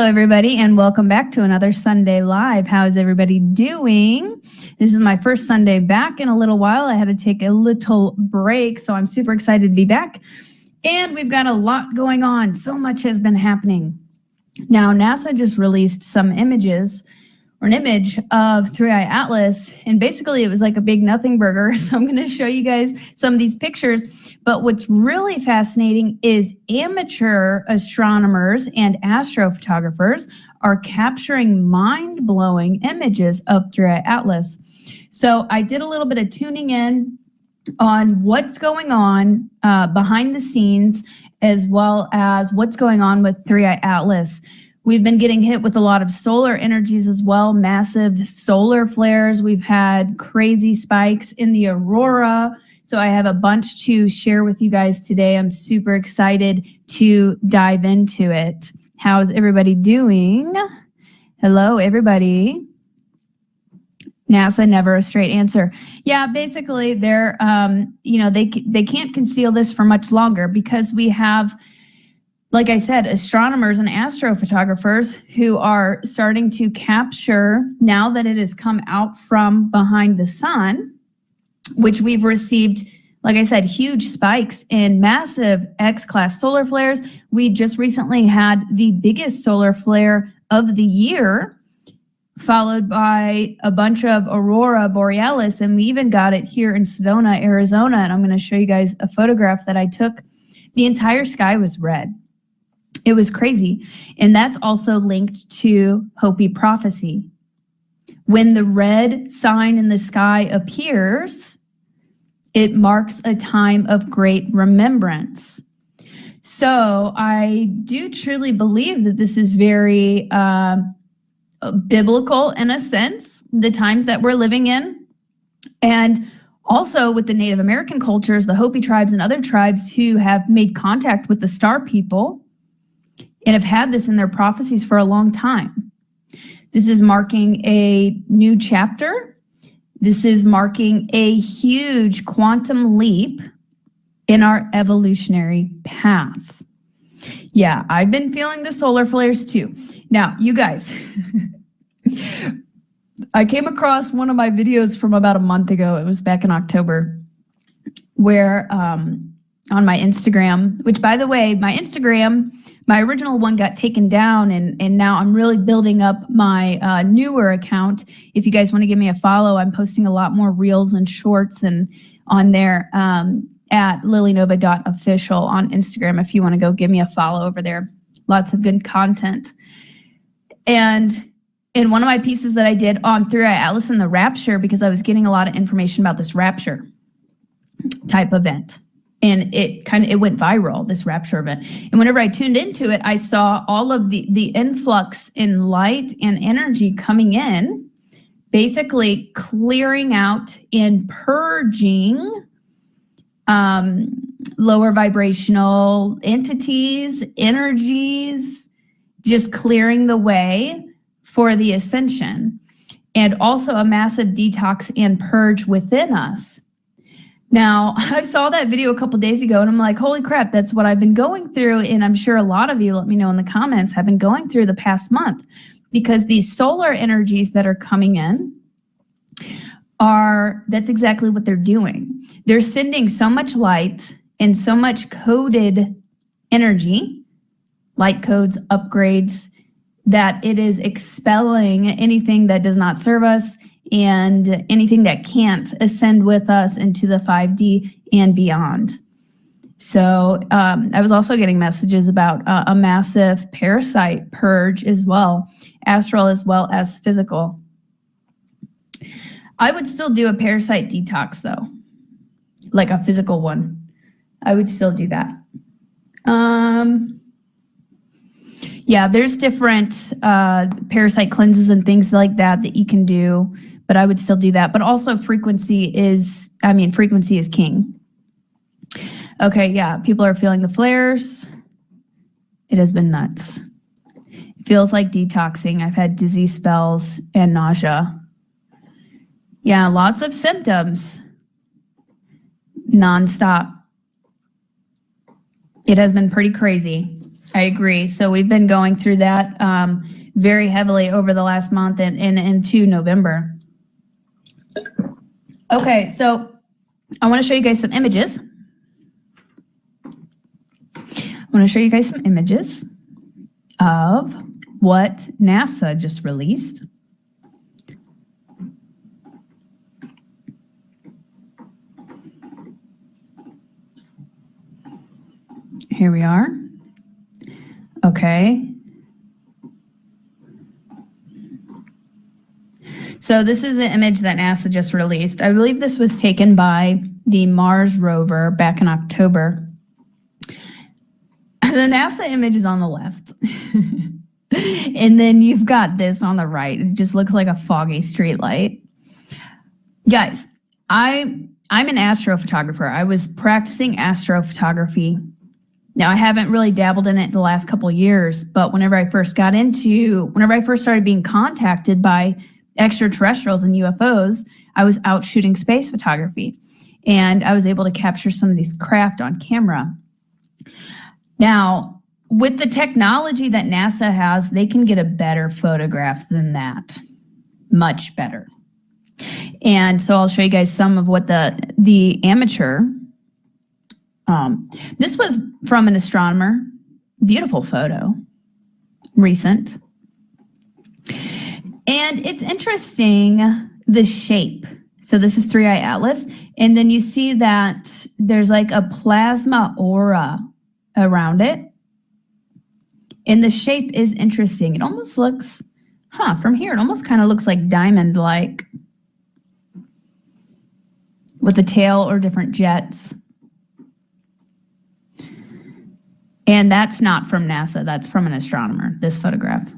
everybody, and welcome back to another Sunday Live. How is everybody doing? This is my first Sunday back in a little while. I had to take a little break, so I'm super excited to be back. And we've got a lot going on. So much has been happening. Now, NASA just released some images, or an image of Three-Eye Atlas, and basically it was like a big nothing burger. So I'm going to show you guys some of these pictures. But what's really fascinating is amateur astronomers and astrophotographers are capturing mind-blowing images of Three-Eye Atlas. So I did a little bit of tuning in on what's going on behind the scenes, as well as what's going on with Three-Eye Atlas. We've been getting hit with a lot of solar energies as well, massive solar flares. We've had crazy spikes in the aurora. So I have a bunch to share with you guys today. I'm super excited to dive into it. How's everybody doing? Hello, everybody. NASA, never a straight answer. Yeah, basically they're, they can't conceal this for much longer because we have, like I said, astronomers and astrophotographers who are starting to capture, now that it has come out from behind the sun, which we've received, like I said, huge spikes in massive X-class solar flares. We just recently had the biggest solar flare of the year, followed by a bunch of aurora borealis, and we even got it here in Sedona, Arizona. And I'm going to show you guys a photograph that I took. The entire sky was red. It was crazy. And that's also linked to Hopi prophecy. When the red sign in the sky appears, it marks a time of great remembrance. So I do truly believe that this is very biblical in a sense, the times that we're living in. And also with the Native American cultures, the Hopi tribes and other tribes who have made contact with the star people and have had this in their prophecies for a long time. This is marking a new chapter. This is marking a huge quantum leap in our evolutionary path. Yeah, I've been feeling the solar flares too. Now, you guys, I came across one of my videos from about a month ago. It was back in October, where on my Instagram, which, by the way, my Instagram, my original one got taken down, and now I'm really building up my newer account. If you guys want to give me a follow, I'm posting a lot more reels and shorts and on there at lilynova.official on Instagram if you want to go give me a follow over there. Lots of good content. And in one of my pieces that I did on Three-Eye Atlas and the Rapture, because I was getting a lot of information about this Rapture type event. And it went viral, this Rapture event. And whenever I tuned into it, I saw all of the influx in light and energy coming in, basically clearing out and purging lower vibrational entities, energies, just clearing the way for the ascension, and also a massive detox and purge within us. Now, I saw that video a couple days ago, and I'm like, holy crap, that's what I've been going through. And I'm sure a lot of you, let me know in the comments, have been going through the past month, because these solar energies that are coming in that's exactly what they're doing. They're sending so much light and so much coded energy, light codes, upgrades, that it is expelling anything that does not serve us and anything that can't ascend with us into the 5D and beyond. So I was also getting messages about a massive parasite purge as well, astral as well as physical. I would still do a parasite detox though, like a physical one. I would still do that. Yeah, there's different parasite cleanses and things like that you can do, but I would still do that. But also frequency is king. Okay, yeah, people are feeling the flares. It has been nuts. It feels like detoxing. I've had dizzy spells and nausea. Yeah, lots of symptoms. Nonstop. It has been pretty crazy. I agree. So we've been going through that very heavily over the last month and into November. Okay, so I want to show you guys some images. Of what NASA just released. Here we are. Okay. So this is the image that NASA just released. I believe this was taken by the Mars rover back in October. The NASA image is on the left. And then you've got this on the right. It just looks like a foggy street light. Guys, I'm an astrophotographer. I was practicing astrophotography. Now, I haven't really dabbled in it the last couple of years, but whenever I first started being contacted by extraterrestrials and UFOs, I was out shooting space photography. And I was able to capture some of these craft on camera. Now, with the technology that NASA has, they can get a better photograph than that. Much better. And so I'll show you guys some of what the amateur, this was from an astronomer. Beautiful photo. Recent. And it's interesting, the shape. So this is 3i Atlas. And then you see that there's like a plasma aura around it. And the shape is interesting. It almost looks, from here, it almost kind of looks like diamond-like with the tail or different jets. And that's not from NASA. That's from an astronomer, this photograph.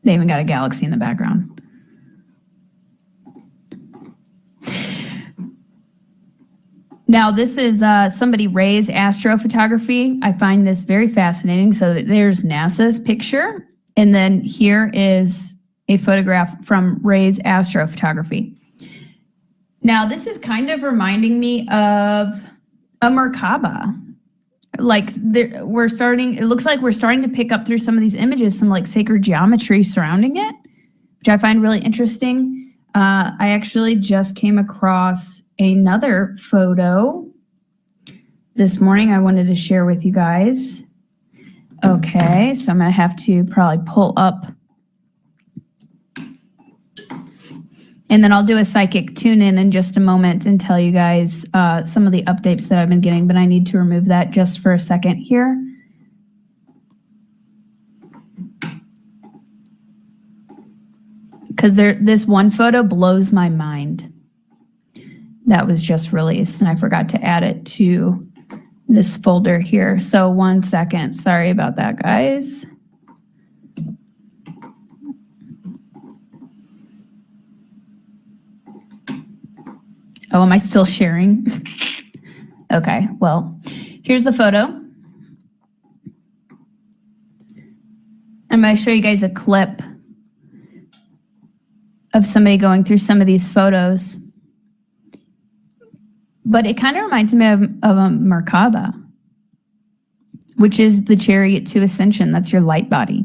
They even got a galaxy in the background. Now, this is somebody Ray's astrophotography. I find this very fascinating. So there's NASA's picture, and then here is a photograph from Ray's astrophotography. Now, this is kind of reminding me of a Merkabah. Like it looks like we're starting to pick up through some of these images, some like sacred geometry surrounding it, which I find really interesting. I actually just came across another photo this morning I wanted to share with you guys. Okay, so I'm going to have to probably pull up. And then I'll do a psychic tune-in in just a moment and tell you guys some of the updates that I've been getting, but I need to remove that just for a second here. Because this one photo blows my mind. That was just released, and I forgot to add it to this folder here. So 1 second. Sorry about that, guys. Oh, am I still sharing? Okay, well, here's the photo. I'm going to show you guys a clip of somebody going through some of these photos. But it kind of reminds me of a Merkabah, which is the chariot to ascension. That's your light body.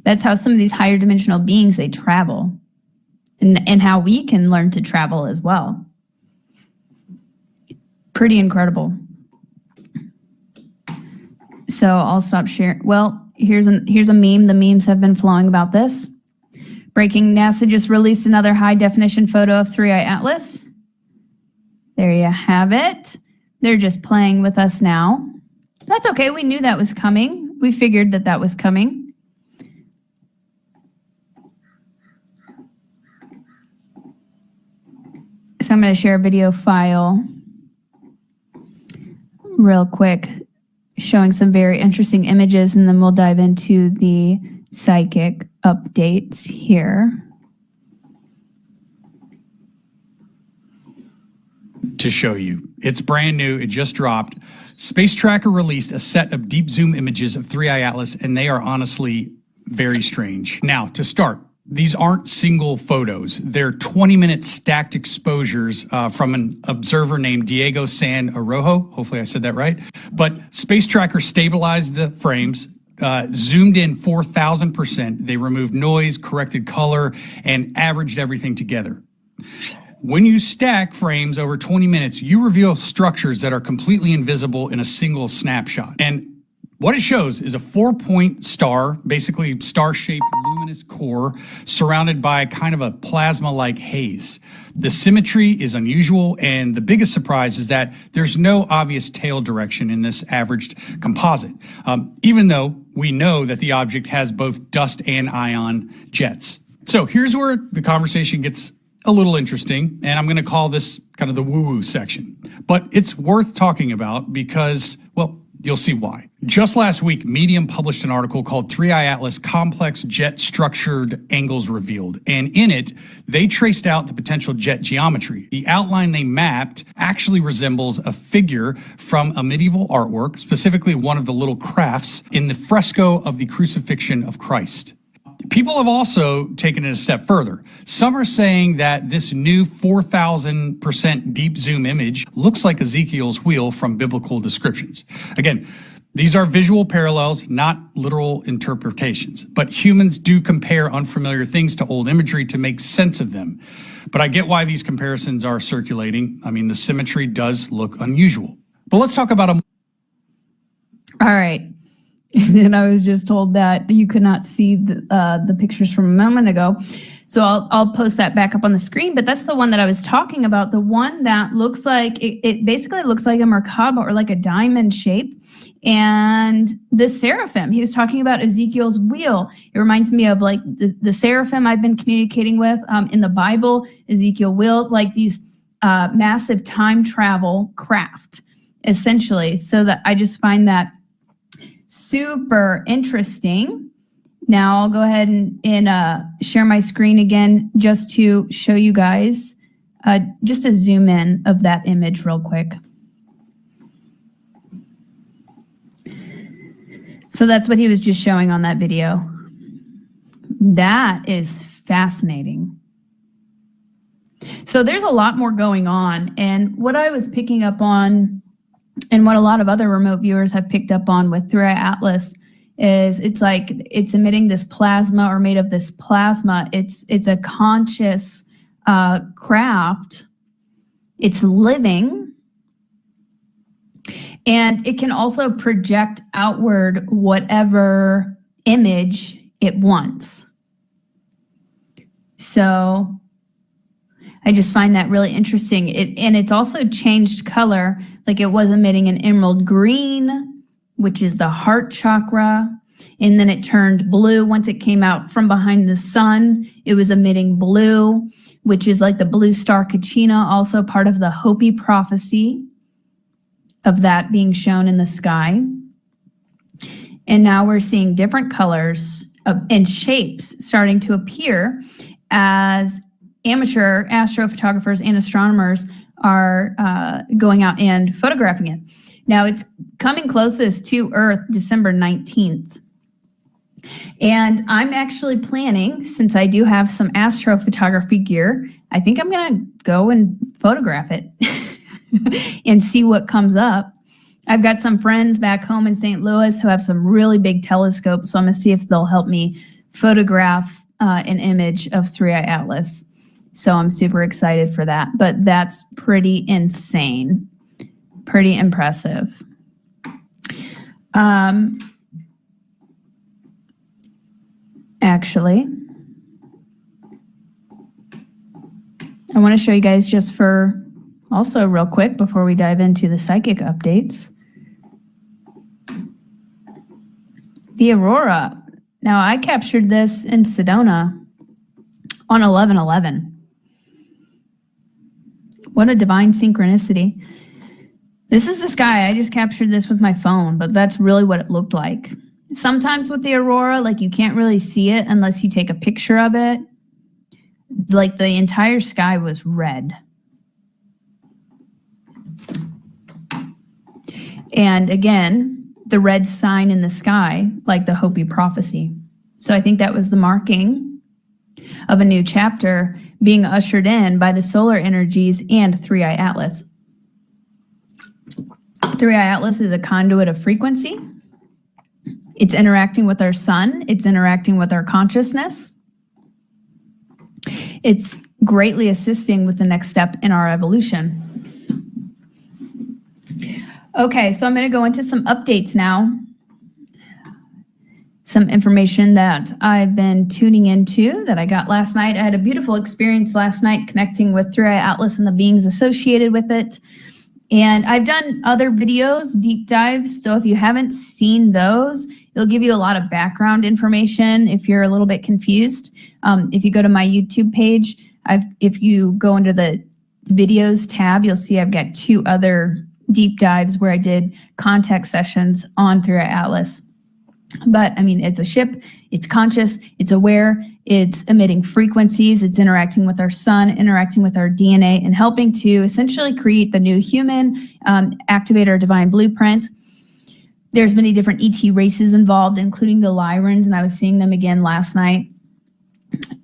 That's how some of these higher dimensional beings, they travel, and how we can learn to travel as well. Pretty incredible. So I'll stop sharing. Well, here's a meme. The memes have been flowing about this. Breaking: NASA just released another high definition photo of 3i Atlas. There you have it. They're just playing with us now. That's okay. We knew that was coming. We figured that was coming. So I'm going to share a video file real quick showing some very interesting images, and then we'll dive into the psychic updates here. To show you. It's brand new. It just dropped. Space Tracker released a set of deep zoom images of 3i Atlas, and they are honestly very strange. Now, to start, these aren't single photos. They're 20-minute stacked exposures from an observer named Diego San Arrojo. Hopefully I said that right. But Space Tracker stabilized the frames, zoomed in 4,000%. They removed noise, corrected color, and averaged everything together. When you stack frames over 20 minutes, you reveal structures that are completely invisible in a single snapshot. And what it shows is a 4-point star, basically star-shaped luminous core surrounded by kind of a plasma-like haze. The symmetry is unusual, and the biggest surprise is that there's no obvious tail direction in this averaged composite, even though we know that the object has both dust and ion jets. So here's where the conversation gets a little interesting, and I'm going to call this kind of the woo-woo section. But it's worth talking about because, well, you'll see why. Just last week, Medium published an article called 3i Atlas Complex Jet Structured Angles Revealed. And in it, they traced out the potential jet geometry. The outline they mapped actually resembles a figure from a medieval artwork, specifically one of the little crafts in the fresco of the crucifixion of Christ. People have also taken it a step further. Some are saying that this new 4,000% deep zoom image looks like Ezekiel's wheel from biblical descriptions. Again, these are visual parallels, not literal interpretations. But humans do compare unfamiliar things to old imagery to make sense of them. But I get why these comparisons are circulating. I mean, the symmetry does look unusual. But let's talk about All right. And I was just told that you could not see the pictures from a moment ago. So I'll post that back up on the screen, but that's the one that I was talking about. The one that looks like, it basically looks like a Merkabah or like a diamond shape. And the seraphim, he was talking about Ezekiel's wheel. It reminds me of like the seraphim I've been communicating with in the Bible, Ezekiel wheel, like these massive time travel craft, essentially. So that I just find that super interesting. Now I'll go ahead and share my screen again just to show you guys, just a zoom in of that image real quick. So that's what he was just showing on that video. That is fascinating. So there's a lot more going on. And what I was picking up on, and what a lot of other remote viewers have picked up on with 3i Atlas, is it's like it's emitting this plasma, or made of this plasma. It's a conscious craft. It's living, and it can also project outward whatever image it wants. So I just find that really interesting. And it's also changed color. Like it was emitting an emerald green, which is the heart chakra. And then it turned blue once it came out from behind the sun. It was emitting blue, which is like the blue star Kachina, also part of the Hopi prophecy of that being shown in the sky. And now we're seeing different colors and shapes starting to appear as amateur astrophotographers and astronomers are going out and photographing it. Now it's coming closest to Earth December 19th. And I'm actually planning, since I do have some astrophotography gear, I think I'm going to go and photograph it and see what comes up. I've got some friends back home in St. Louis who have some really big telescopes, so I'm going to see if they'll help me photograph an image of 3i Atlas. So I'm super excited for that. But that's pretty insane, pretty impressive. Actually, I want to show you guys just for also real quick before we dive into the psychic updates. The aurora. Now I captured this in Sedona on 11/11. What a divine synchronicity. This is the sky. I just captured this with my phone, but that's really what it looked like. Sometimes with the aurora, like you can't really see it unless you take a picture of it. Like the entire sky was red. And again, the red sign in the sky, like the Hopi prophecy. So I think that was the marking of a new chapter being ushered in by the solar energies and 3i Atlas. 3i Atlas is a conduit of frequency. It's interacting with our sun. It's interacting with our consciousness. It's greatly assisting with the next step in our evolution. Okay, so I'm going to go into some updates now. Some information that I've been tuning into that I got last night. I had a beautiful experience last night connecting with 3i Atlas and the beings associated with it. And I've done other videos, deep dives. So if you haven't seen those, it'll give you a lot of background information if you're a little bit confused. If you go to my YouTube page, if you go under the videos tab, you'll see I've got 2 other deep dives where I did contact sessions on 3i Atlas. But I mean, it's a ship, it's conscious, it's aware, it's emitting frequencies, it's interacting with our sun, interacting with our DNA, and helping to essentially create the new human, activate our divine blueprint. There's many different ET races involved, including the Lyrans, and I was seeing them again last night,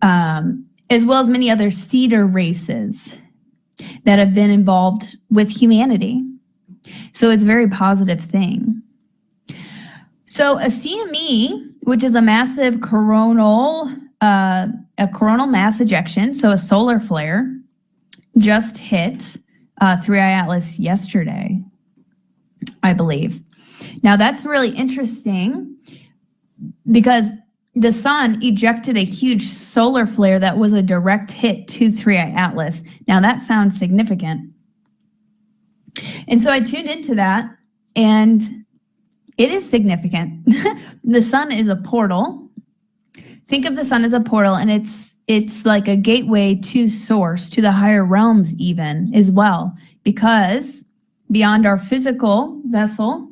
as well as many other cedar races that have been involved with humanity. So it's a very positive thing. So a CME, which is a massive coronal mass ejection, so a solar flare, just hit 3i Atlas yesterday, I believe. Now that's really interesting because the sun ejected a huge solar flare that was a direct hit to 3i Atlas. Now that sounds significant. And so I tuned into that, and it is significant. The sun is a portal. Think of the sun as a portal, and it's like a gateway to source, to the higher realms even as well, because beyond our physical vessel,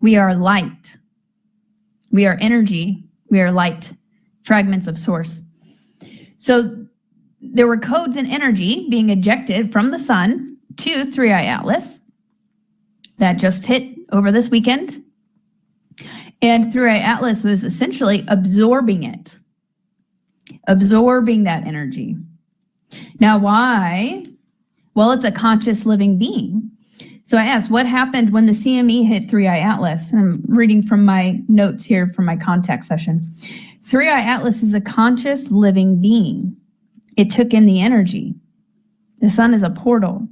we are light. We are energy. We are light, fragments of source. So there were codes and energy being ejected from the sun to 3i Atlas that just hit over this weekend. And 3i Atlas was essentially absorbing it, absorbing that energy. Now, why? Well, it's a conscious living being. So I asked, what happened when the CME hit 3i Atlas? And I'm reading from my notes here from my contact session. 3i Atlas is a conscious living being. It took in the energy. The sun is a portal.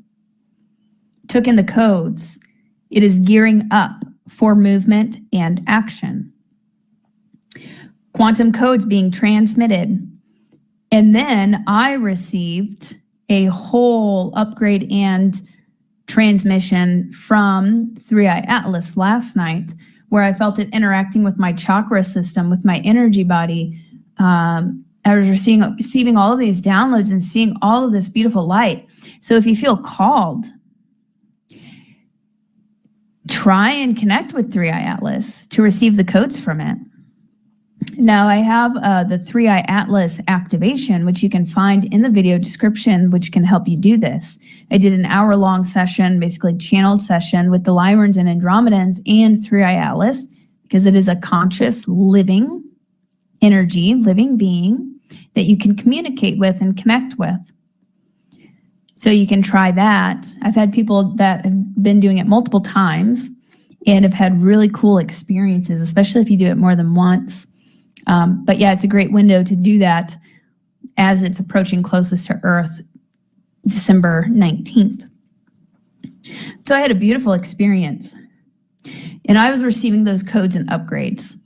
It took in the codes. It is gearing up for movement and action. Quantum codes being transmitted. And then I received a whole upgrade and transmission from 3i Atlas last night, where I felt it interacting with my chakra system, with my energy body. I was receiving all of these downloads and seeing all of this beautiful light. So if you feel called, try and connect with 3i Atlas to receive the codes from it. Now I have the 3i Atlas activation, which you can find in the video description, which can help you do this. I did an hour-long session, basically channeled session with the Lyrans and Andromedans and 3i Atlas, because it is a conscious living energy, living being that you can communicate with and connect with. So you can try that. I've had people that have been doing it multiple times and have had really cool experiences, especially if you do it more than once. But yeah, it's a great window to do that as it's approaching closest to Earth, December 19th. So I had a beautiful experience, and I was receiving those codes and upgrades.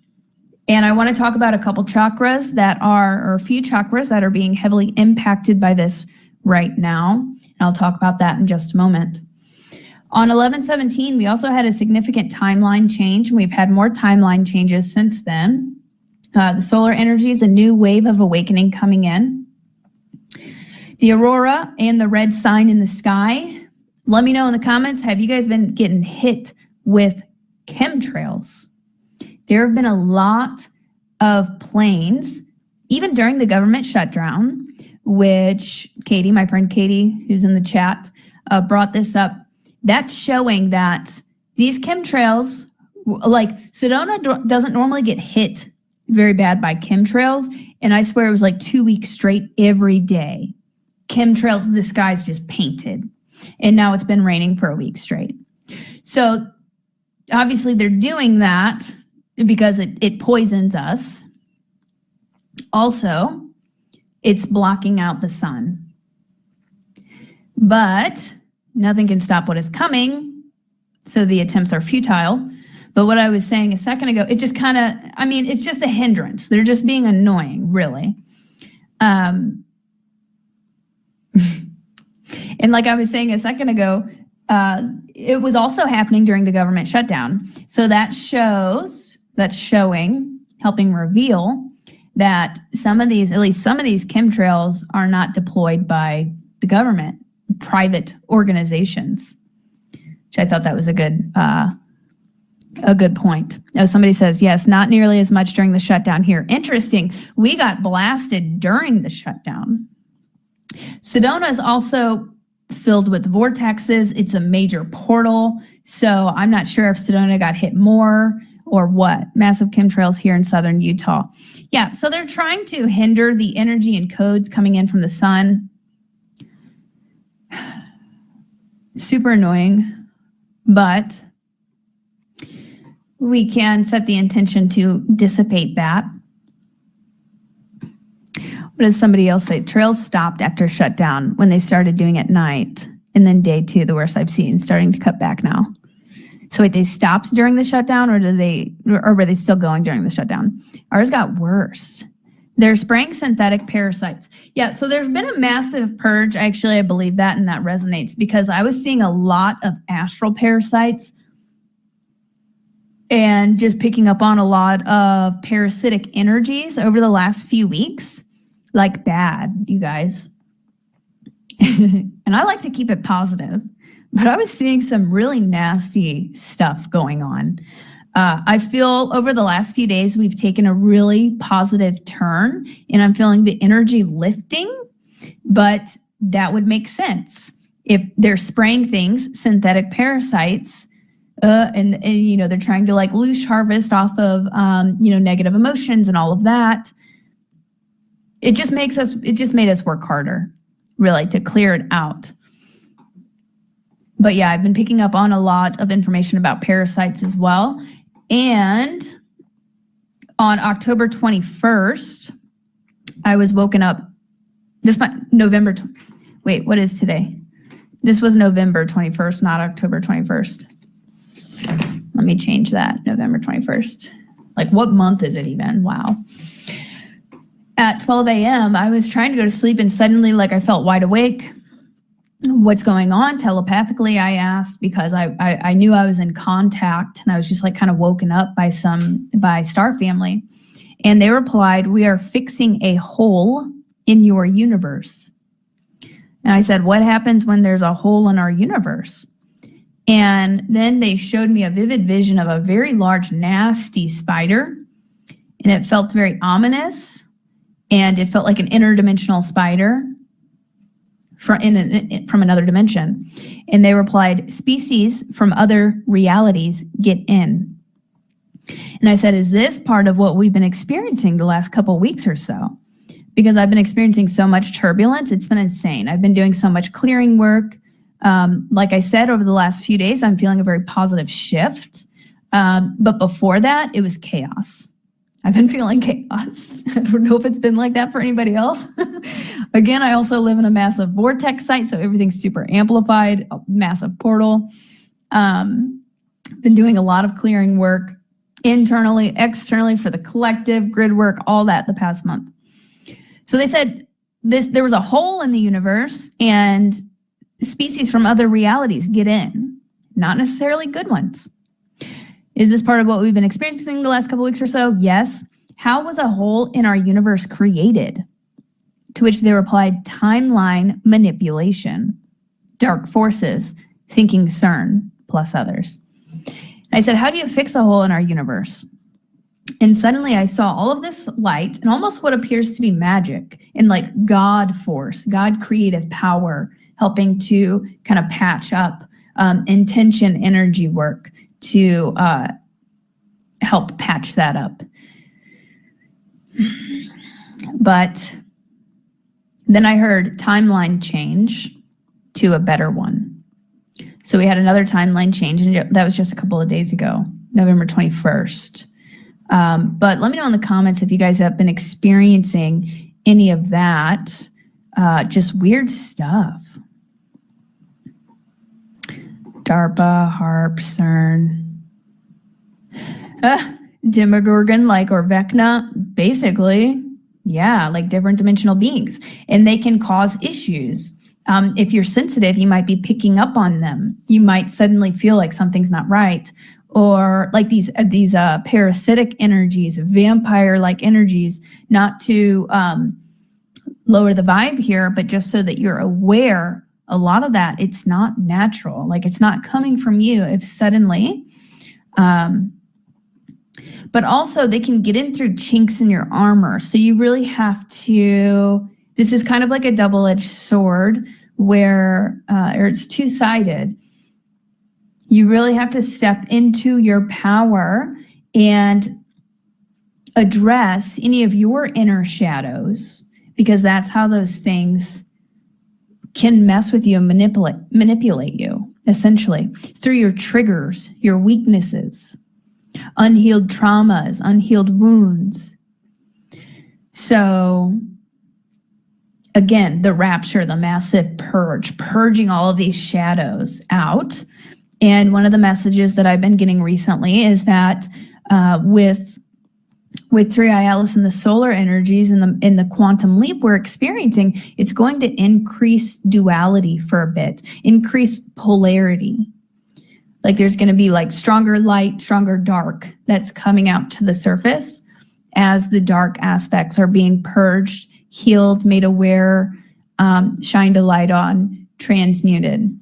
And I want to talk about a couple chakras or a few chakras that are being heavily impacted by this right now. And I'll talk about that in just a moment. On 11/17, we also had a significant timeline change. We've had more timeline changes since then. The solar energy is a new wave of awakening coming in. The aurora and the red sign in the sky. Let me know in the comments, have you guys been getting hit with chemtrails? There have been a lot of planes, even during the government shutdown, which Katie, my friend Katie, who's in the chat, brought this up. That's showing that these chemtrails, like Sedona doesn't normally get hit very bad by chemtrails. And I swear it was like 2 weeks straight every day. Chemtrails, the sky's just painted. And now it's been raining for a week straight. So obviously they're doing that because it poisons us. Also, it's blocking out the sun. But nothing can stop what is coming. So the attempts are futile. But what I was saying a second ago, it just kind of, it's just a hindrance. They're just being annoying, really. And like I was saying a second ago, it was also happening during the government shutdown. So that's showing, helping reveal that at least some of these chemtrails are not deployed by the government, private organizations, which I thought that was a good point. Oh, somebody says, yes, not nearly as much during the shutdown here. Interesting. We got blasted during the shutdown. Sedona is also filled with vortexes. It's a major portal. So I'm not sure if Sedona got hit more or what. Massive chemtrails here in southern Utah. Yeah, so they're trying to hinder the energy and codes coming in from the sun. Super annoying, but we can set the intention to dissipate that. What does somebody else say? Trails stopped after shutdown when they started doing it at night. And then day 2, the worst I've seen, starting to cut back now. So wait, they stopped during the shutdown or were they still going during the shutdown? Ours got worse. They're spraying synthetic parasites. Yeah, so there's been a massive purge. Actually, I believe that, and that resonates because I was seeing a lot of astral parasites and just picking up on a lot of parasitic energies over the last few weeks. Like bad, you guys. And I like to keep it positive, but I was seeing some really nasty stuff going on. I feel over the last few days, we've taken a really positive turn and I'm feeling the energy lifting, but that would make sense. If they're spraying things, synthetic parasites, and they're trying to like loose harvest off of, negative emotions and all of that. It just made us work harder, really, to clear it out. But yeah, I've been picking up on a lot of information about parasites as well. And on October 21st, I was woken up. What is today? This was November 21st, not October 21st. Let me change that, November 21st. Like, what month is it even? Wow. At 12 a.m., I was trying to go to sleep and suddenly, I felt wide awake. What's going on? Telepathically, I asked because I knew I was in contact and I was just kind of woken up by Star Family. And they replied, "We are fixing a hole in your universe." And I said, "What happens when there's a hole in our universe?" And then they showed me a vivid vision of a very large, nasty spider. And it felt very ominous. And it felt like an interdimensional spider from another dimension. And they replied, "Species from other realities, get in." And I said, "Is this part of what we've been experiencing the last couple of weeks or so?" Because I've been experiencing so much turbulence. It's been insane. I've been doing so much clearing work. Like I said, over the last few days, I'm feeling a very positive shift. But before that, it was chaos. I've been feeling chaos. I don't know if it's been like that for anybody else. Again, I also live in a massive vortex site, so everything's super amplified, a massive portal. Been doing a lot of clearing work internally, externally for the collective, grid work, all that the past month. So they said there was a hole in the universe and species from other realities get in, not necessarily good ones. Is this part of what we've been experiencing the last couple weeks or so? Yes. How was a hole in our universe created? To which they replied, timeline manipulation, dark forces, thinking CERN, plus others. And I said, how do you fix a hole in our universe? And suddenly I saw all of this light and almost what appears to be magic and God force, God creative power, helping to kind of patch up intention energy work to help patch that up. But then I heard timeline change to a better one. So we had another timeline change, and that was just a couple of days ago, November 21st. But let me know in the comments if you guys have been experiencing any of that, just weird stuff. DARPA, HARP, CERN. Demogorgon, or Vecna, basically, yeah, like different dimensional beings. And they can cause issues. If you're sensitive, you might be picking up on them. You might suddenly feel like something's not right. Or like these parasitic energies, vampire-like energies, not to lower the vibe here, but just so that you're aware, a lot of that, it's not natural. Like it's not coming from you if suddenly, but also they can get in through chinks in your armor. So you really have to, this is kind of like a double-edged sword where, or it's two-sided. You really have to step into your power and address any of your inner shadows, because that's how those things can mess with you and manipulate you, essentially, through your triggers, your weaknesses, unhealed traumas, unhealed wounds. So again, the rapture, the massive purge, purging all of these shadows out. And one of the messages that I've been getting recently is that with 3i Atlas and the solar energies and the quantum leap we're experiencing, it's going to increase duality for a bit, increase polarity. Like there's going to be like stronger light, stronger dark that's coming out to the surface as the dark aspects are being purged, healed, made aware, shined a light on, transmuted.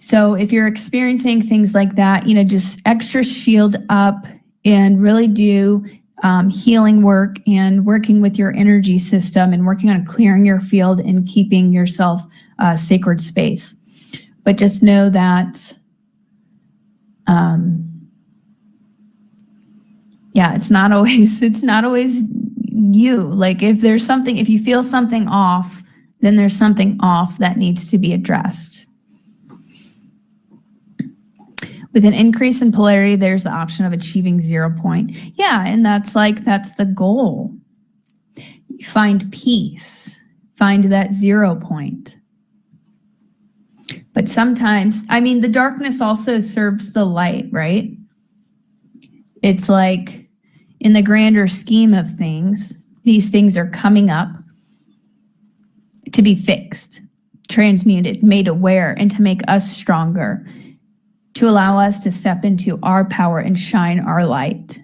So if you're experiencing things like that, just extra shield up and really do healing work and working with your energy system and working on clearing your field and keeping yourself sacred space. But just know that, it's not always you. Like if you feel something off, then there's something off that needs to be addressed. With an increase in polarity, there's the option of achieving 0 point. Yeah, and that's the goal. Find peace, find that 0 point. But sometimes, the darkness also serves the light, right? It's like in the grander scheme of things, these things are coming up to be fixed, transmuted, made aware, and to make us stronger, to allow us to step into our power and shine our light.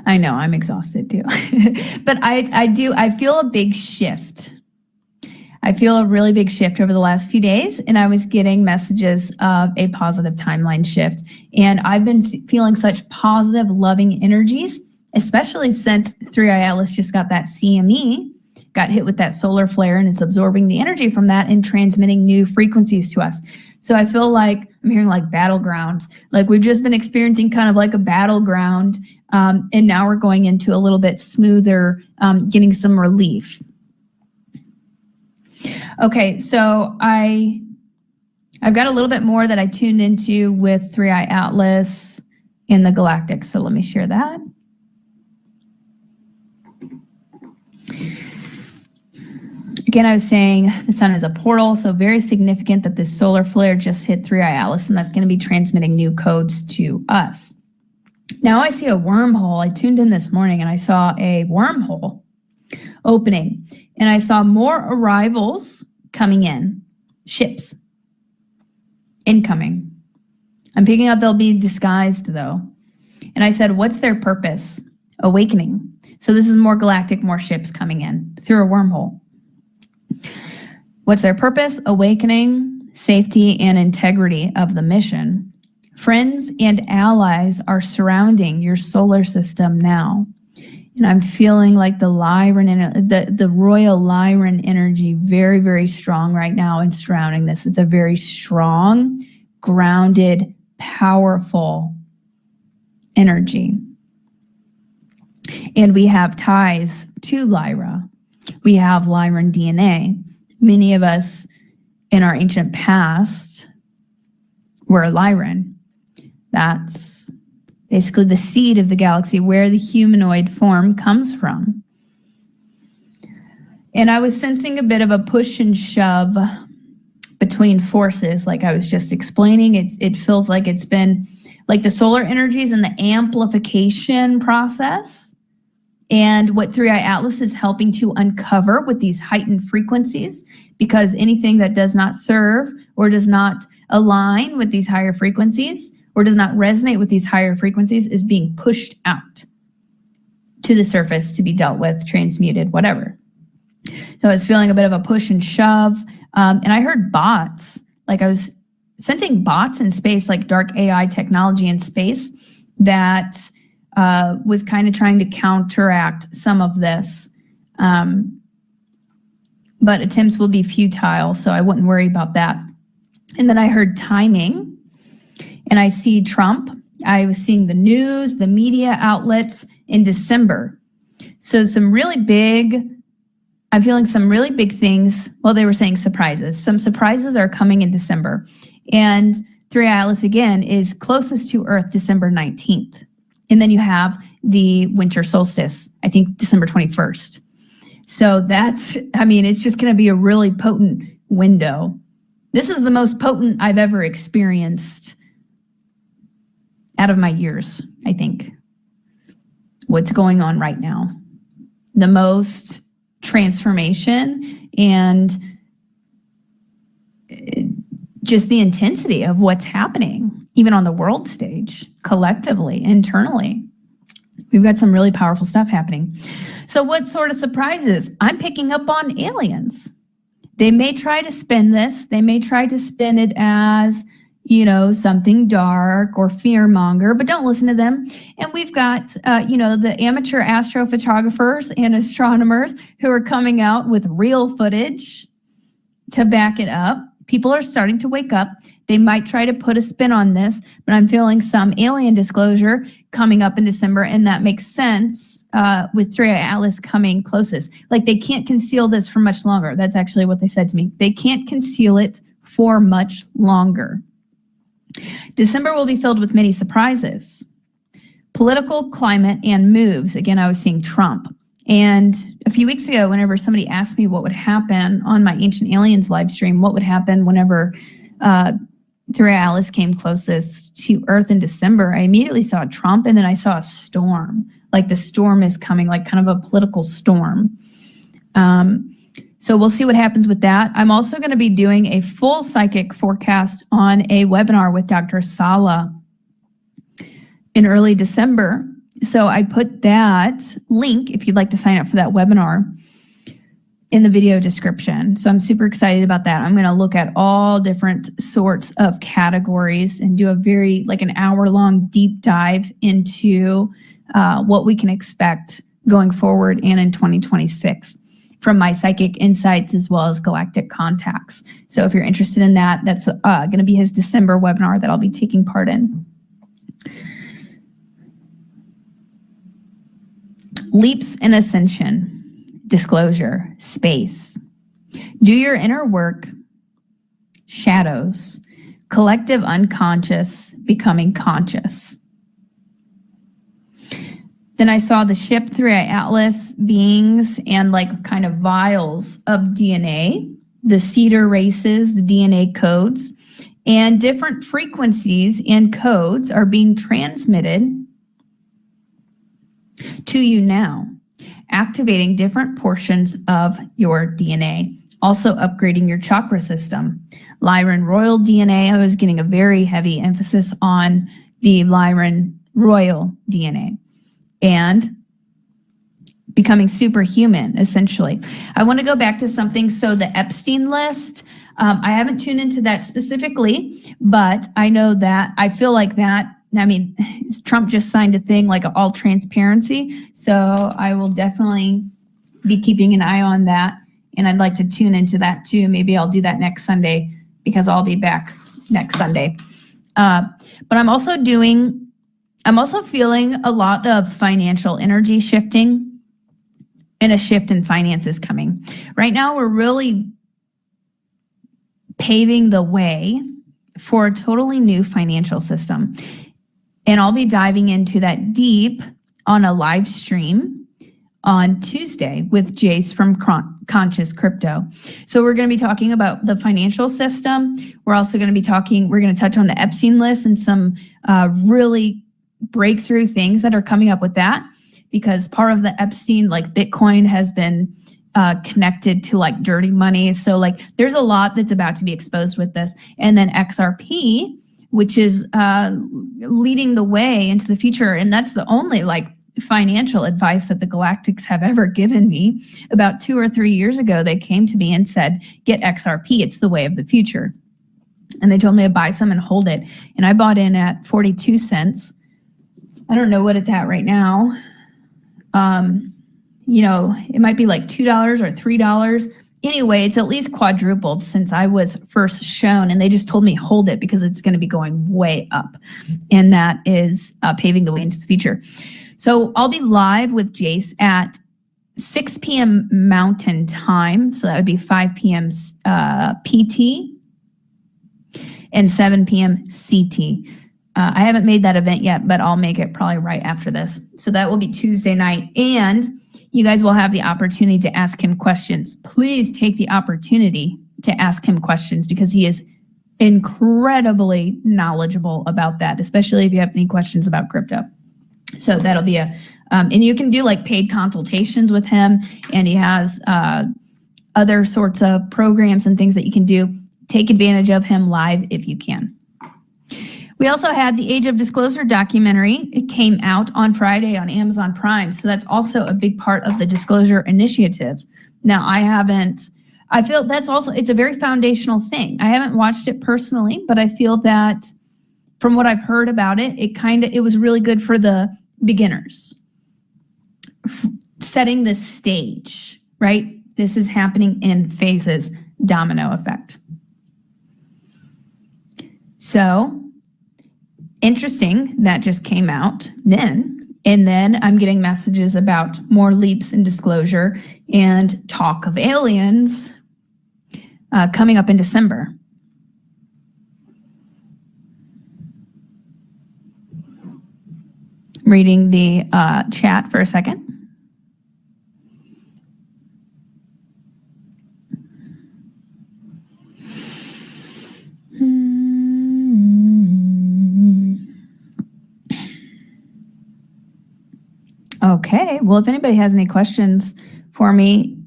I know, I'm exhausted too. But I feel a big shift. I feel a really big shift over the last few days, and I was getting messages of a positive timeline shift. And I've been feeling such positive, loving energies, especially since 3i Atlas just got that CME, got hit with that solar flare and is absorbing the energy from that and transmitting new frequencies to us. So I feel like I'm hearing like battlegrounds, like we've just been experiencing kind of like a battleground. And now we're going into a little bit smoother, getting some relief. Okay, so I've got a little bit more that I tuned into with 3i Atlas in the galactic. So let me share that. Again, I was saying the sun is a portal, so very significant that this solar flare just hit 3i Atlas, and that's going to be transmitting new codes to us. Now I see a wormhole. I tuned in this morning and I saw a wormhole opening, and I saw more arrivals coming in, ships incoming. I'm picking up they'll be disguised though. And I said, what's their purpose? Awakening. So this is more galactic, more ships coming in through a wormhole. What's their purpose? Awakening, safety, and integrity of the mission. Friends and allies are surrounding your solar system now. And I'm feeling like the Lyran, the royal Lyran energy very, very strong right now and surrounding this. It's a very strong, grounded, powerful energy. And we have ties to Lyra. We have Lyran DNA. Many of us in our ancient past were Lyran. That's basically the seed of the galaxy, where the humanoid form comes from. And I was sensing a bit of a push and shove between forces, like I was just explaining. It feels like it's been like the solar energies and the amplification process, and what 3i Atlas is helping to uncover with these heightened frequencies, because anything that does not serve or does not align with these higher frequencies or does not resonate with these higher frequencies is being pushed out to the surface to be dealt with, transmuted, whatever. So I was feeling a bit of a push and shove. And I heard bots, like I was sensing bots in space, like dark AI technology in space that was kind of trying to counteract some of this. But attempts will be futile, so I wouldn't worry about that. And then I heard timing, and I see Trump. I was seeing the news, the media outlets in December. So I'm feeling some really big things. Well, they were saying surprises. Some surprises are coming in December. And 3i Atlas, again, is closest to Earth December 19th. And then you have the winter solstice, I think December 21st. So it's just going to be a really potent window. This is the most potent I've ever experienced out of my years, I think. What's going on right now. The most transformation and just the intensity of what's happening, even on the world stage, collectively, internally. We've got some really powerful stuff happening. So what sort of surprises? I'm picking up on aliens. They may try to spin this. They may try to spin it as, something dark or fear-monger, but don't listen to them. And we've got, the amateur astrophotographers and astronomers who are coming out with real footage to back it up. People are starting to wake up. They might try to put a spin on this, but I'm feeling some alien disclosure coming up in December, and that makes sense with 3i Atlas coming closest. Like, they can't conceal this for much longer. That's actually what they said to me. They can't conceal it for much longer. December will be filled with many surprises. Political, climate, and moves. Again, I was seeing Trump. And a few weeks ago, whenever somebody asked me what would happen on my Ancient Aliens live stream, what would happen whenever 3i Atlas came closest to Earth in December, I immediately saw Trump, and then I saw a storm. Like, the storm is coming, like kind of a political storm. So we'll see what happens with that. I'm also going to be doing a full psychic forecast on a webinar with Dr. Sala in early December. So I put that link, if you'd like to sign up for that webinar, in the video description. So I'm super excited about that. I'm going to look at all different sorts of categories and do an hour-long deep dive into what we can expect going forward and in 2026 from my psychic insights as well as galactic contacts. So if you're interested in that, that's going to be his December webinar that I'll be taking part in. Leaps in ascension, disclosure, space. Do your inner work, shadows, collective unconscious becoming conscious. Then I saw the ship 3i Atlas beings and kind of vials of DNA, the cedar races, the DNA codes, and different frequencies and codes are being transmitted to you now, activating different portions of your DNA, also upgrading your chakra system. Lyran royal DNA, I was getting a very heavy emphasis on the Lyran royal DNA. And becoming superhuman, essentially. I want to go back to something. So the Epstein list, I haven't tuned into that specifically, but I know that I feel like that. Trump just signed a thing like all transparency. So I will definitely be keeping an eye on that. And I'd like to tune into that too. Maybe I'll do that next Sunday because I'll be back next Sunday. But I'm also doing I'm also feeling a lot of financial energy shifting and a shift in finances coming. Right now, we're really paving the way for a totally new financial system. And I'll be diving into that deep on a live stream on Tuesday with Jace from Conscious Crypto. So we're going to be talking about the financial system. We're also going to be we're going to touch on the Epstein list and some really breakthrough things that are coming up with that, because part of the Epstein, like Bitcoin, has been connected to like dirty money. So like there's a lot that's about to be exposed with this. And then XRP, which is leading the way into the future. And that's the only like financial advice that the Galactics have ever given me. About 2 or 3 years ago, they came to me and said, get XRP, it's the way of the future. And they told me to buy some and hold it. And I bought in at 42 cents. I don't know what it's at right now. It might be like $2 or $3. Anyway, it's at least quadrupled since I was first shown, and they just told me hold it because it's going to be going way up. And that is paving the way into the future. So I'll be live with Jace at 6 p.m. Mountain Time. So that would be 5 p.m. PT and 7 p.m. CT. I haven't made that event yet, but I'll make it probably right after this. So that will be Tuesday night. And you guys will have the opportunity to ask him questions. Please take the opportunity to ask him questions because he is incredibly knowledgeable about that, especially if you have any questions about crypto. So that'll be and you can do like paid consultations with him, and he has other sorts of programs and things that you can do. Take advantage of him live if you can. We also had the Age of Disclosure documentary. It came out on Friday on Amazon Prime. So that's also a big part of the Disclosure Initiative. Now, I feel that's also, it's a very foundational thing. I haven't watched it personally, but I feel that from what I've heard about it, it was really good for the beginners. Setting the stage, right? This is happening in phases, domino effect. So, interesting, that just came out then. And then I'm getting messages about more leaps in disclosure and talk of aliens coming up in December. Reading the chat for a second. Okay, well, if anybody has any questions for me.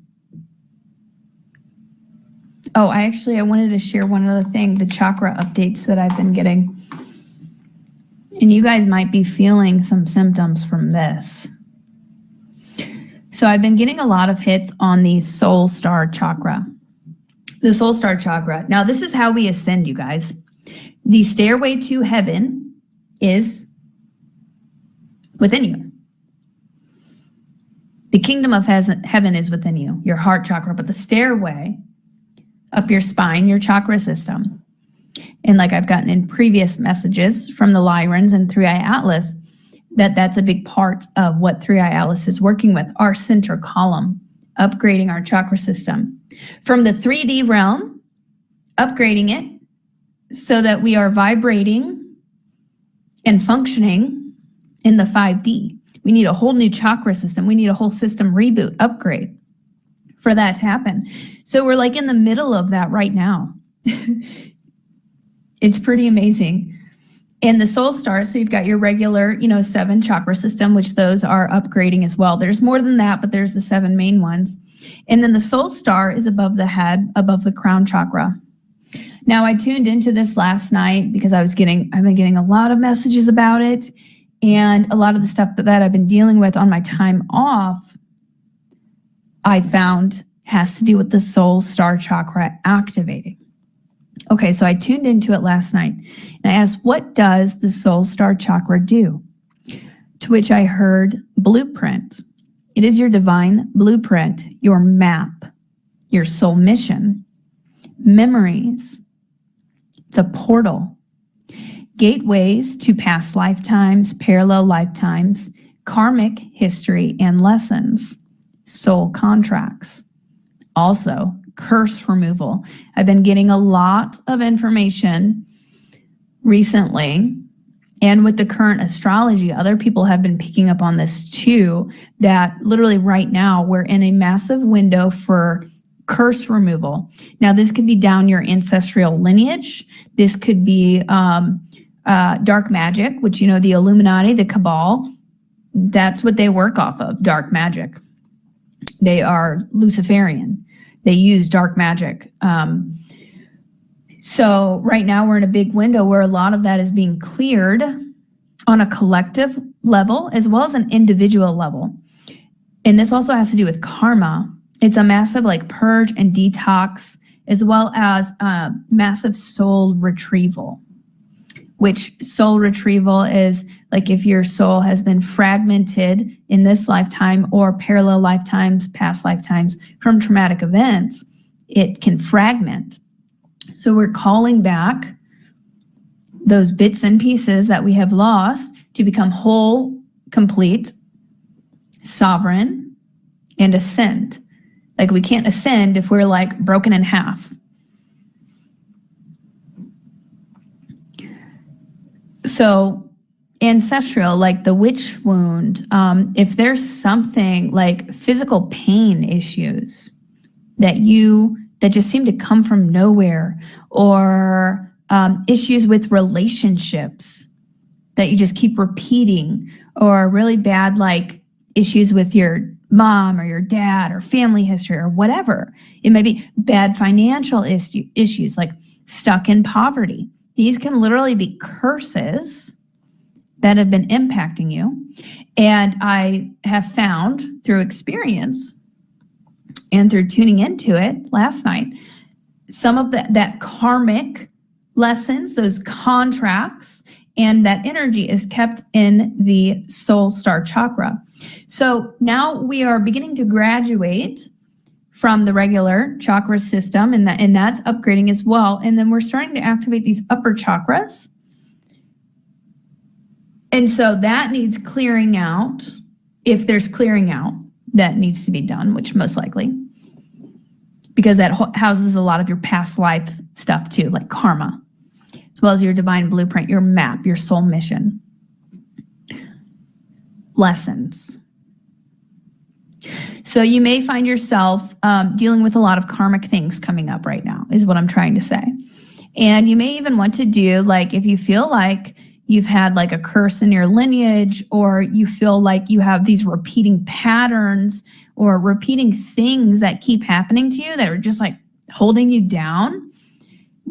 Oh, I wanted to share one other thing, the chakra updates that I've been getting. And you guys might be feeling some symptoms from this. So I've been getting a lot of hits on the soul star chakra. The soul star chakra. Now, this is how we ascend, you guys. The stairway to heaven is within you. The kingdom of heaven is within you, your heart chakra, but the stairway up your spine, your chakra system. And like I've gotten in previous messages from the Lyrans and 3i Atlas, that's a big part of what 3i Atlas is working with, our center column, upgrading our chakra system. From the 3D realm, upgrading it so that we are vibrating and functioning in the 5D. We need a whole new chakra system. We need a whole system reboot, upgrade for that to happen. So we're like in the middle of that right now. It's pretty amazing. And the soul star, so you've got your regular, 7 chakra system, which those are upgrading as well. There's more than that, but there's the 7 main ones. And then the soul star is above the head, above the crown chakra. Now, I tuned into this last night because I've been getting a lot of messages about it. And a lot of the stuff that I've been dealing with on my time off, I found has to do with the soul star chakra activating. Okay, so I tuned into it last night and I asked, what does the soul star chakra do? To which I heard blueprint. It is your divine blueprint, your map, your soul mission, memories. It's a portal. gateways to past lifetimes, parallel lifetimes, karmic history and lessons, soul contracts. Also, curse removal. I've been getting a lot of information recently, and with the current astrology, other people have been picking up on this too, that literally right now we're in a massive window for curse removal. Now, this could be down your ancestral lineage. This could be dark magic, which, the Illuminati, the Cabal, that's what they work off of, dark magic. They are Luciferian. They use dark magic. So right now we're in a big window where a lot of that is being cleared on a collective level as well as an individual level. And this also has to do with karma. It's a massive purge and detox, as well as massive soul retrieval, which soul retrieval is if your soul has been fragmented in this lifetime or parallel lifetimes, past lifetimes from traumatic events, it can fragment. So we're calling back those bits and pieces that we have lost to become whole, complete, sovereign, and ascend. We can't ascend if we're broken in half. So ancestral, the witch wound, if there's something physical pain issues that just seem to come from nowhere, or issues with relationships that you just keep repeating, or really bad issues with your mom or your dad or family history or whatever. It may be bad financial issues, stuck in poverty. These can literally be curses that have been impacting you. And I have found through experience and through tuning into it last night, some of that karmic lessons, those contracts, and that energy is kept in the soul star chakra. So now we are beginning to graduate from the regular chakra system, and that's upgrading as well. And then we're starting to activate these upper chakras. And so that needs clearing out, if there's clearing out that needs to be done, which most likely, because that houses a lot of your past life stuff too, like karma, as well as your divine blueprint, your map, your soul mission, lessons. So you may find yourself dealing with a lot of karmic things coming up right now, is what I'm trying to say. And you may even want to do, if you feel like you've had a curse in your lineage, or you feel like you have these repeating patterns or repeating things that keep happening to you that are just holding you down,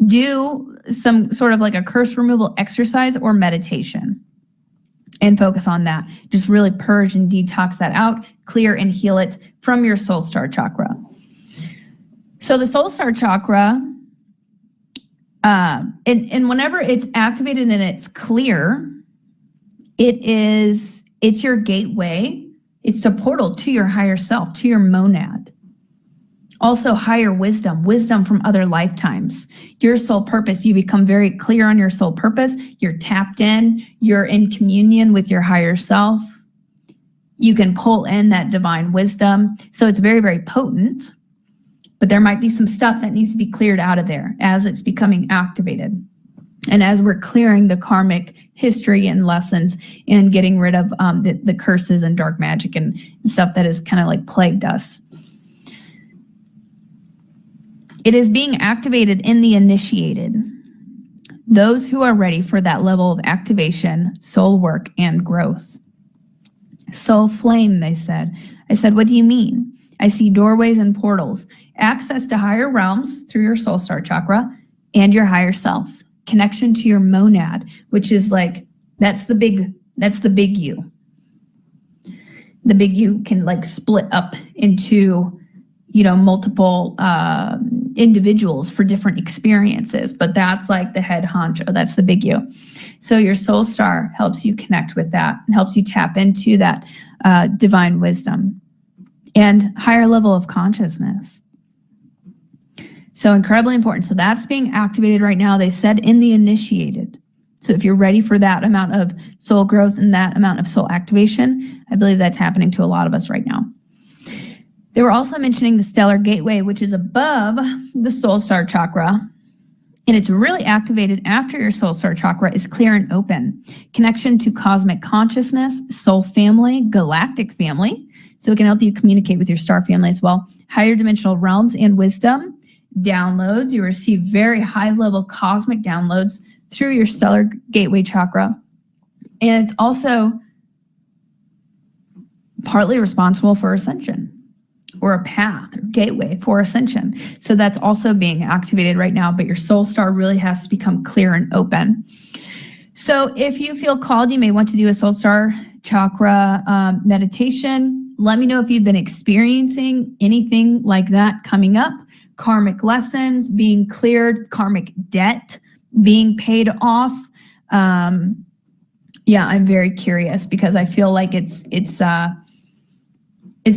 do some sort of a curse removal exercise or meditation and focus on that. Just really purge and detox that out, clear and heal it from your soul star chakra. So the soul star chakra, and whenever it's activated and it's clear, it's your gateway. It's a portal to your higher self, to your monad. Also higher wisdom from other lifetimes. Your soul purpose, you become very clear on your soul purpose. You're tapped in, you're in communion with your higher self. You can pull in that divine wisdom. So it's very, very potent, but there might be some stuff that needs to be cleared out of there as it's becoming activated. And as we're clearing the karmic history and lessons and getting rid of the curses and dark magic and stuff that has kind of plagued us. It is being activated in the initiated, those who are ready for that level of activation, soul work, and growth. Soul flame, they said. I said, what do you mean? I see doorways and portals, access to higher realms through your soul star chakra and your higher self, connection to your monad, which is that's the big you. The big you can split up into, multiple individuals for different experiences, but that's the head honcho, that's the big you. So your soul star helps you connect with that and helps you tap into that divine wisdom and higher level of consciousness. So incredibly important. So that's being activated right now. They said in the initiated, So if you're ready for that amount of soul growth and that amount of soul activation, I believe that's happening to a lot of us right now. They were also mentioning the stellar gateway, which is above the soul star chakra. And it's really activated after your soul star chakra is clear and open. Connection to cosmic consciousness, soul family, galactic family. So it can help you communicate with your star family as well. Higher dimensional realms and wisdom. Downloads. You receive very high level cosmic downloads through your stellar gateway chakra. And it's also partly responsible for ascension, or a path or gateway for ascension. So that's also being activated right now, but your soul star really has to become clear and open. So if you feel called, you may want to do a soul star chakra meditation. Let me know if you've been experiencing anything like that coming up. Karmic lessons being cleared, karmic debt being paid off. Yeah, I'm very curious because I feel like it's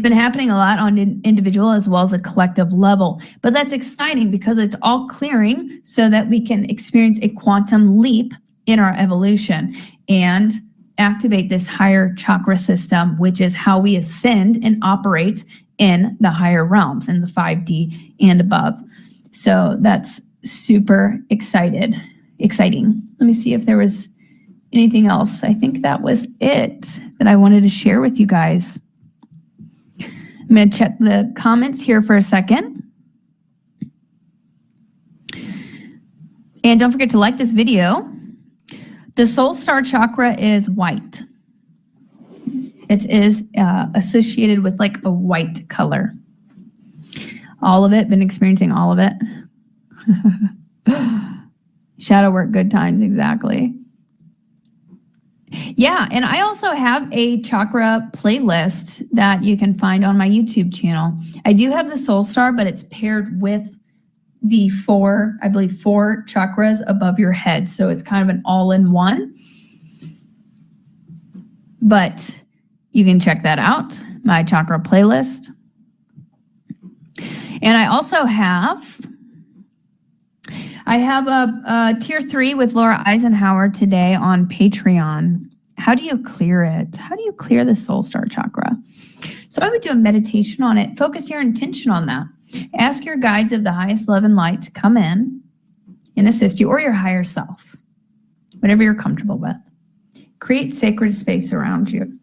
been happening a lot on an individual as well as a collective level. But that's exciting because it's all clearing so that we can experience a quantum leap in our evolution and activate this higher chakra system, which is how we ascend and operate in the higher realms, in the 5D and above. So that's super exciting. Let me see if there was anything else. I think that was it that I wanted to share with you guys. I'm going to check the comments here for a second. And don't forget to like this video. The soul star chakra is white. It is associated with like a white color. All of it, been experiencing all of it. Shadow work, good times, exactly. Yeah, and I also have a chakra playlist that you can find on my YouTube channel. I do have the soul star, but it's paired with the four chakras above your head. So it's kind of an all-in-one. But you can check that out, my chakra playlist. And I also have a tier 3 with Laura Eisenhower today on Patreon. How do you clear it? How do you clear the soul star chakra? So I would do a meditation on it. Focus your intention on that. Ask your guides of the highest love and light to come in and assist you, or your higher self, whatever you're comfortable with. Create sacred space around you.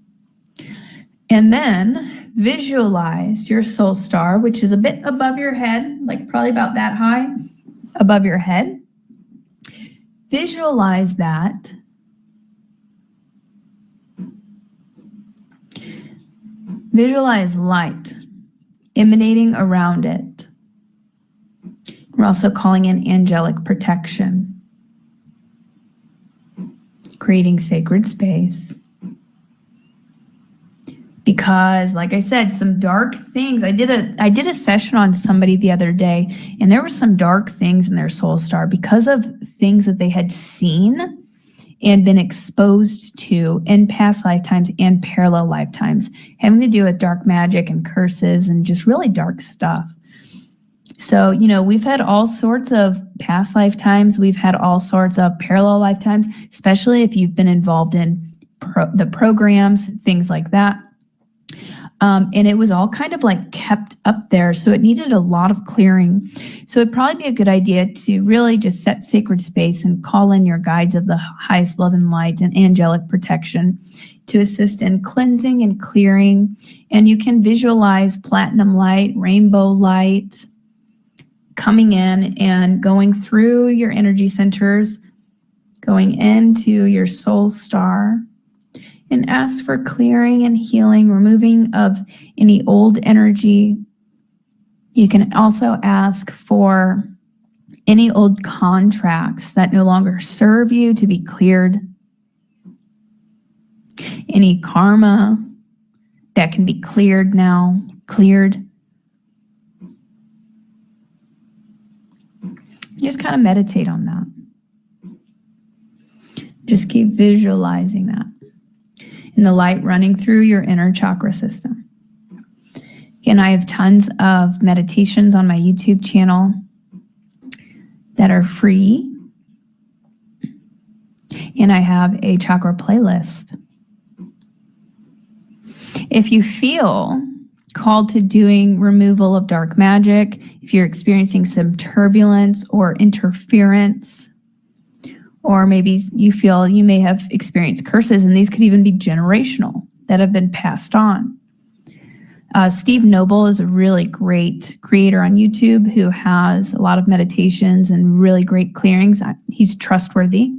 And then visualize your soul star, which is a bit above your head, like probably about that high above your head. Visualize that. Visualize light emanating around it. We're also calling in angelic protection, creating sacred space. Because, like I said, some dark things. I did a session on somebody the other day, and there were some dark things in their soul star because of things that they had seen and been exposed to in past lifetimes and parallel lifetimes, having to do with dark magic and curses and just really dark stuff. So, we've had all sorts of past lifetimes. We've had all sorts of parallel lifetimes, especially if you've been involved in the programs, things like that. And it was all kind of like kept up there. So it needed a lot of clearing. So it'd probably be a good idea to really just set sacred space and call in your guides of the highest love and light and angelic protection to assist in cleansing and clearing. And you can visualize platinum light, rainbow light coming in and going through your energy centers, going into your soul star. And ask for clearing and healing, removing of any old energy. You can also ask for any old contracts that no longer serve you to be cleared. Any karma that can be cleared now, cleared. Just kind of meditate on that. Just keep visualizing that. And the light running through your inner chakra system. Again, I have tons of meditations on my YouTube channel that are free. And I have a chakra playlist. If you feel called to doing removal of dark magic, if you're experiencing some turbulence or interference, or maybe you feel you may have experienced curses, and these could even be generational that have been passed on. Steve Noble is a really great creator on YouTube who has a lot of meditations and really great clearings. He's trustworthy.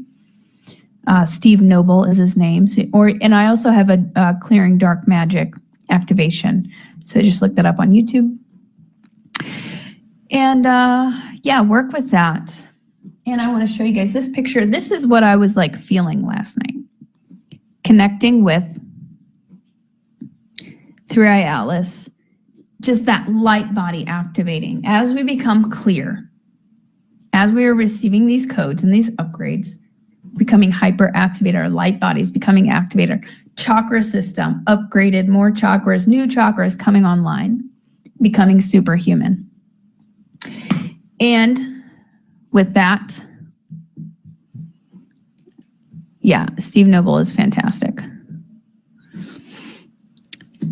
Steve Noble is his name. And I also have a clearing dark magic activation. So just look that up on YouTube. And yeah, work with that. And I want to show you guys this picture. This is what I was like feeling last night. Connecting with Three-Eye Atlas, just that light body activating. As we become clear, as we are receiving these codes and these upgrades, becoming hyper activated, our light bodies becoming activated, chakra system upgraded, more chakras, new chakras coming online, becoming superhuman. And with that, yeah, Steve Noble is fantastic.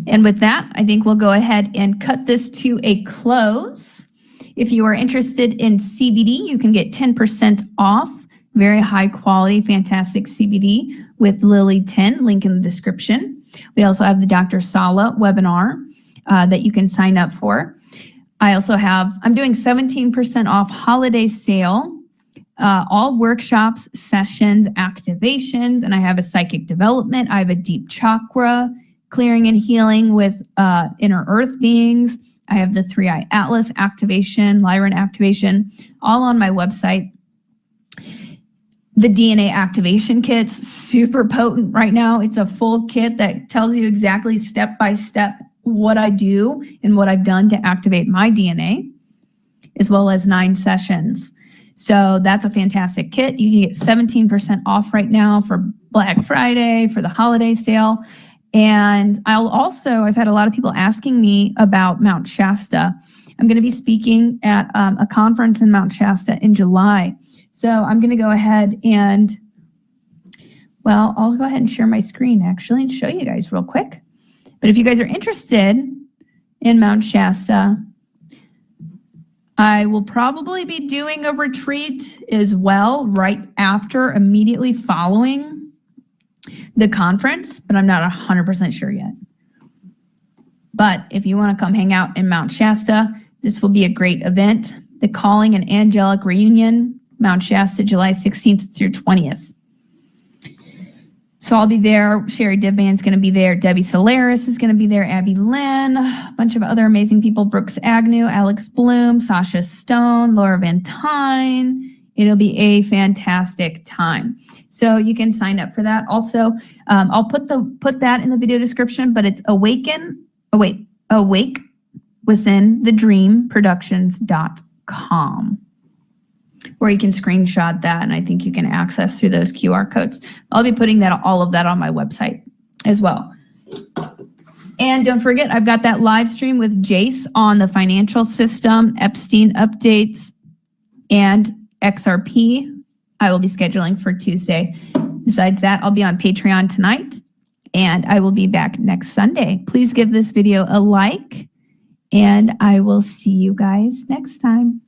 And with that, I think we'll go ahead and cut this to a close. If you are interested in CBD, you can get 10% off. Very high quality, fantastic CBD with Lily 10, link in the description. We also have the Dr. Sala webinar that you can sign up for. I'm doing 17% off holiday sale, all workshops, sessions, activations, and I have a psychic development. I have a deep chakra clearing and healing with inner earth beings. I have the Three-Eye Atlas activation, Lyran activation, all on my website. The DNA activation kit's super potent right now. It's a full kit that tells you exactly step by step what I do and what I've done to activate my DNA, as well as 9 sessions. So that's a fantastic kit. You can get 17% off right now for Black Friday, for the holiday sale. And I've had a lot of people asking me about Mount Shasta. I'm going to be speaking at a conference in Mount Shasta in July. So I'm going to go ahead and, well, I'll go ahead and share my screen actually and show you guys real quick. But if you guys are interested in Mount Shasta, I will probably be doing a retreat as well right after, immediately following the conference, but I'm not 100% sure yet. But if you want to come hang out in Mount Shasta, this will be a great event. The Calling and Angelic Reunion, Mount Shasta, July 16th through 20th. So I'll be there. Sherry Dibman's going to be there. Debbie Solaris is going to be there. Abby Lynn, a bunch of other amazing people. Brooks Agnew, Alex Bloom, Sasha Stone, Laura Van Tyne. It'll be a fantastic time. So you can sign up for that. Also, I'll put that in the video description, but it's Awake Within the Dream Productions.com. Where you can screenshot that, and I think you can access through those QR codes. I'll be putting all of that on my website as well. And don't forget, I've got that live stream with Jace on the financial system, Epstein updates, and XRP. I will be scheduling for Tuesday. Besides that, I'll be on Patreon tonight, and I will be back next Sunday. Please give this video a like, and I will see you guys next time.